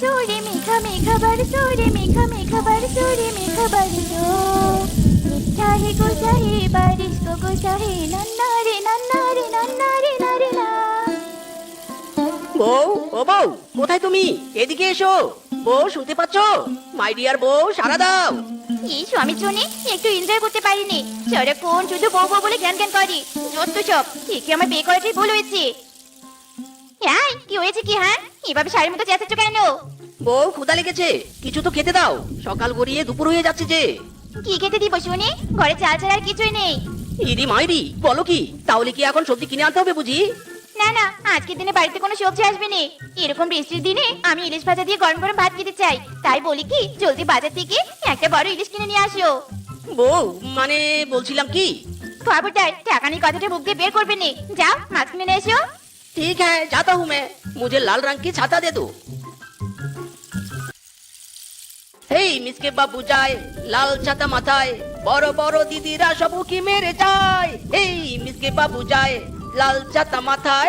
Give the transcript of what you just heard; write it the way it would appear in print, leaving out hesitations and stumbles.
सोरे मेघा मेघा बरसो रे मेघा मेघा बरसो रे मेघा बरसो मिठा है गुजा है बारिश को गुजा है नन्ना रे नन्ना रे नन्ना रे नारे ना। বউ, ও বউ, কোথায় তুমি? এদিকে এসো। বউ, শুনতে পাচ্ছো? মাই ডিয়ার বউ, সাড়া দাও। এই স্বামীর জন্য একটু এনজয় করতে পারিনি। সারাক্ষণ শুধু বউ বউ বলে জ্ঞান জ্ঞান করি। যত সব একে আমার বিয়ে করাটাই ভুল হয়েছে। হ্যাঁ, কি হয়েছে কি? হ্যাঁ, এভাবে শাড়ির মতো চেঁচাচ্ছ কেন? বউ, ক্ষুধা লেগেছে, কিছু তো খেতে দাও। সকাল গড়িয়ে দুপুর হয়ে যাচ্ছে যে। কি খেতে দিব শুনি? ঘরে চাল ছাড়া আর কিছুই নেই। ইরি মাইরি, বলো কি? তাহলে কি এখন সবজি কিনে আনতে হবে বুঝি? না না, আজকের দিনে বাড়িতে কোনো সবজি আসবে না। এরকম বৃষ্টির দিনে আমি ইলিশ ভাজা দিয়ে গরম গরম ভাত খেতে চাই। তাই বলি কি, জলদি বাজার থেকে একটা বড় ইলিশ কিনে নিয়ে আসো। বউ, মানে বলছিলাম কি, খবরদার টাকা নিয়ে কথাটা মুখ দিয়ে বের করবে না। যাও, মাছ কিনে নিয়ে এসো। ठीक है जाता हूँ मैं। मुझे लाल रंग की छाता दे दो। হেই মিসকে বাবু যায় লাল ছাতা মাথায়, বড় বড় দিদিরা সবু কি মেরে যায়। হেই মিসকে বাবু যায় লাল ছাতা মাথায়।